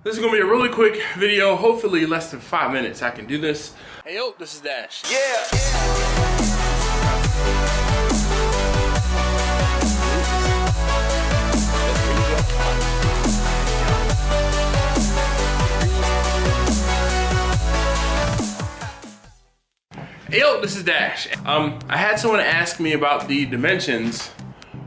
This is gonna be a really quick video, hopefully less than 5 minutes. I can do this. Hey yo, this is Dash. Yeah. Hey yo, this is Dash. I had someone ask me about the dimensions,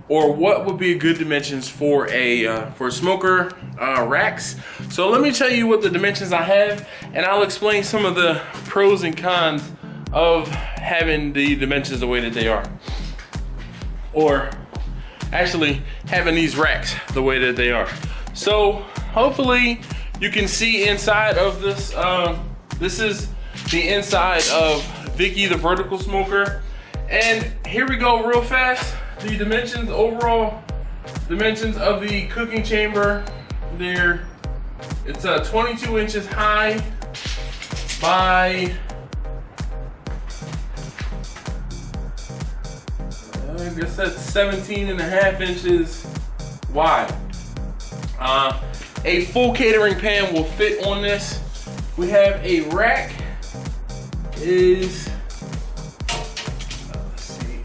or what would be good dimensions for a smoker racks. So let me tell you what the dimensions I have, and I'll explain some of the pros and cons of having the dimensions the way that they are, or actually having these racks the way that they are. So hopefully you can see inside of this. This is the inside of Vicky, the vertical smoker. And here we go real fast. The dimensions, overall dimensions of the cooking chamber, it's 22 inches high by, I guess that's 17.5 inches wide. A full catering pan will fit on this. We have a rack is, let's see,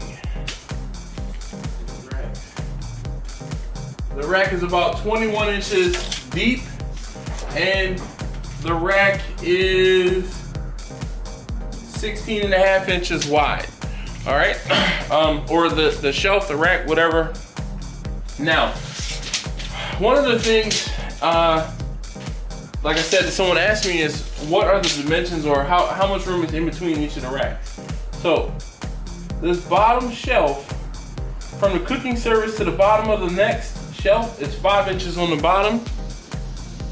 the rack is about 21 inches deep, and the rack is 16.5 inches wide. All right, or the shelf, the rack, whatever. Now, one of the things, like I said, that someone asked me is, what are the dimensions, or how much room is in between each of the racks? So this bottom shelf, from the cooking surface to the bottom of the next shelf, is 5 inches on the bottom.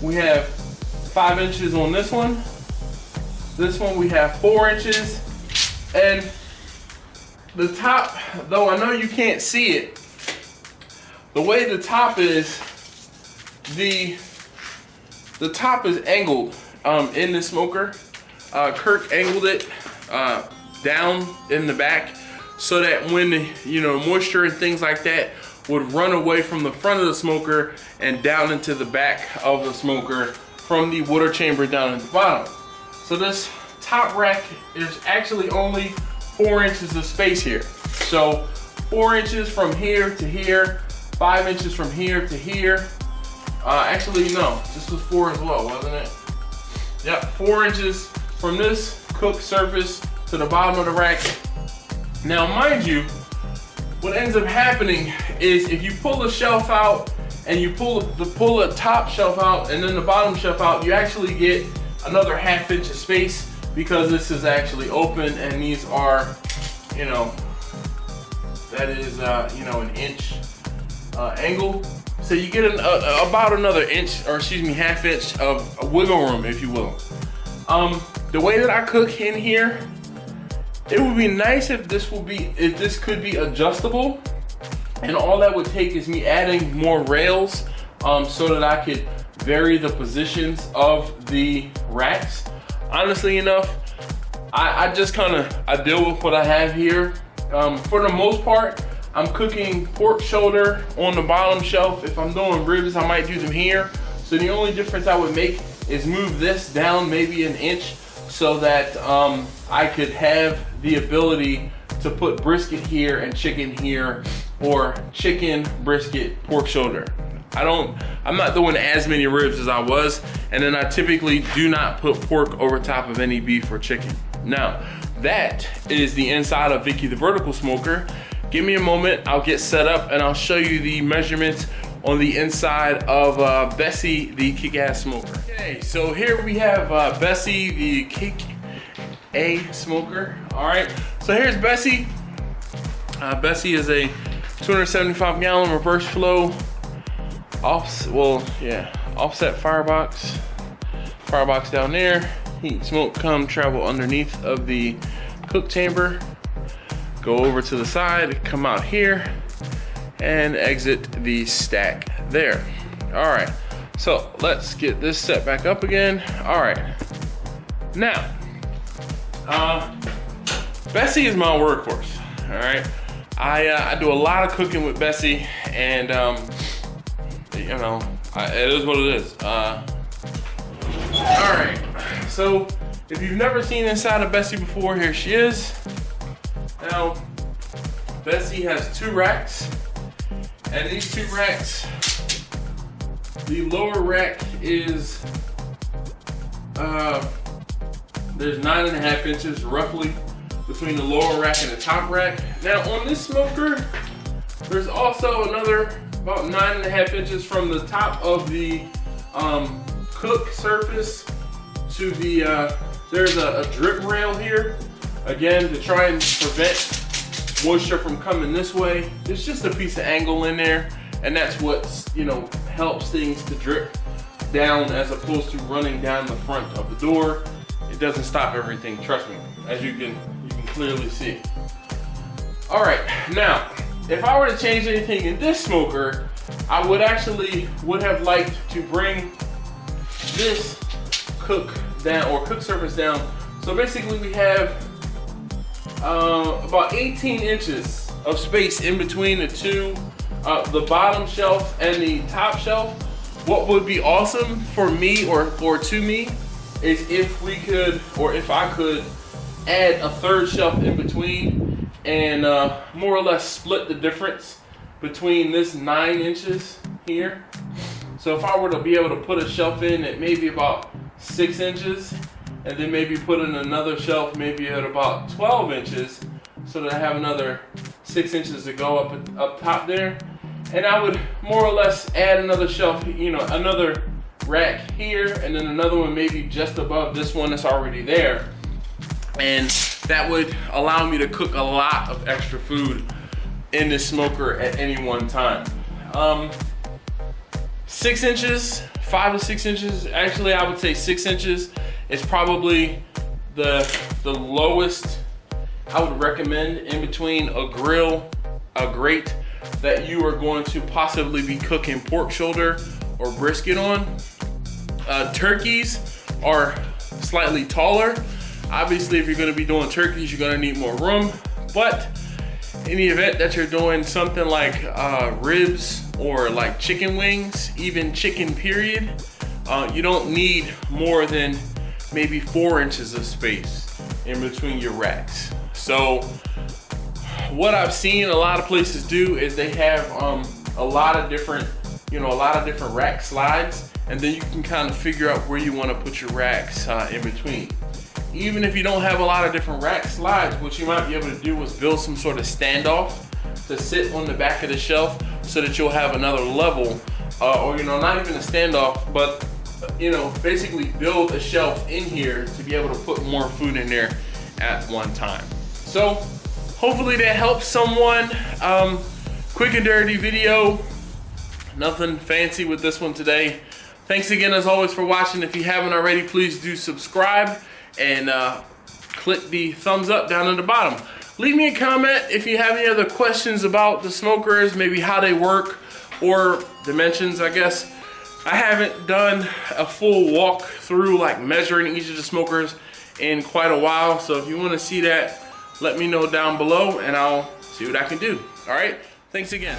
We have 5 inches on this one. This one we have 4 inches. And the top, though I know you can't see it, the way the top is, the top is angled in the smoker. Kirk angled it down in the back so that when moisture and things like that would run away from the front of the smoker and down into the back of the smoker from the water chamber down at the bottom. So this top rack is actually only 4 inches of space here. So 4 inches from here to here, 5 inches from here to here. Actually, no, this was 4 as well, wasn't it? Yep, 4 inches from this cook surface to the bottom of the rack. Now, mind you, what ends up happening is if you pull the shelf out and you pull the top shelf out and then the bottom shelf out, you actually get another 1/2 inch of space, because this is actually open and these are, that is, an inch angle. So you get about another inch, or excuse me, 1/2 inch of wiggle room, if you will. The way that I cook in here, it would be nice if this could be adjustable, and all that would take is me adding more rails, so that I could vary the positions of the racks. Honestly enough, I just I deal with what I have here. For the most part, I'm cooking pork shoulder on the bottom shelf. If I'm doing ribs, I might do them here. So the only difference I would make is move this down maybe an inch, so that I could have the ability to put brisket here and chicken here, or chicken, brisket, pork shoulder. I'm not doing as many ribs as I was, and then I typically do not put pork over top of any beef or chicken. Now, that is the inside of Vicky the vertical smoker. Give me a moment, I'll get set up and I'll show you the measurements on the inside of Bessie, the kick-ass smoker. Okay, so here we have Bessie, the kick-a smoker. All right, so here's Bessie. Bessie is a 275 gallon reverse flow, offset firebox. Firebox down there. Heat, smoke, come travel underneath of the cook chamber. Go over to the side, come out here, and exit the stack there. All right, so let's get this set back up again. All right, now, Bessie is my workhorse, all right? I do a lot of cooking with Bessie, and it is what it is. So if you've never seen inside of Bessie before, here she is. Now, Bessie has 2 racks, and these 2 racks, the lower rack is, there's 9.5 inches roughly between the lower rack and the top rack. Now on this smoker, there's also another about 9.5 inches from the top of the cook surface to the, there's a drip rail here, again, to try and prevent moisture from coming this way. There's just a piece of angle in there, and that's what, you know, helps things to drip down as opposed to running down the front of the door. It doesn't stop everything, trust me, as you can clearly see. All right, now, if I were to change anything in this smoker, I would have liked to bring this cook down, or cook surface down. So basically we have about 18 inches of space in between the two, the bottom shelf and the top shelf. What would be awesome for me, or to me, is if we could, or if I could, add a 3rd shelf in between and more or less split the difference between this 9 inches here. So if I were to be able to put a shelf in at maybe about 6 inches, and then maybe put in another shelf maybe at about 12 inches, so that I have another 6 inches to go up top there. And I would more or less add another shelf, you know, another rack here, and then another one maybe just above this one that's already there. And that would allow me to cook a lot of extra food in this smoker at any one time. 6 inches, 5 to 6 inches, actually I would say 6 inches is probably the lowest I would recommend in between a grill, a grate that you are going to possibly be cooking pork shoulder or brisket on. Turkeys are slightly taller. Obviously, if you're going to be doing turkeys, you're going to need more room. But in the event that you're doing something like ribs or like chicken wings, even chicken period, you don't need more than maybe 4 inches of space in between your racks. So what I've seen a lot of places do is they have a lot of different rack slides, and then you can kind of figure out where you want to put your racks in between. Even if you don't have a lot of different rack slides, what you might be able to do is build some sort of standoff to sit on the back of the shelf so that you'll have another level, or, you know, not even a standoff, but, you know, basically build a shelf in here to be able to put more food in there at one time. So hopefully that helps someone. Quick and dirty video, nothing fancy with this one today. Thanks again as always for watching. If you haven't already, please do subscribe and click the thumbs up down at the bottom. Leave me a comment if you have any other questions about the smokers, maybe how they work, or dimensions, I guess. I haven't done a full walk through, like measuring each of the smokers in quite a while. So if you want to see that, let me know down below and I'll see what I can do. All right, thanks again.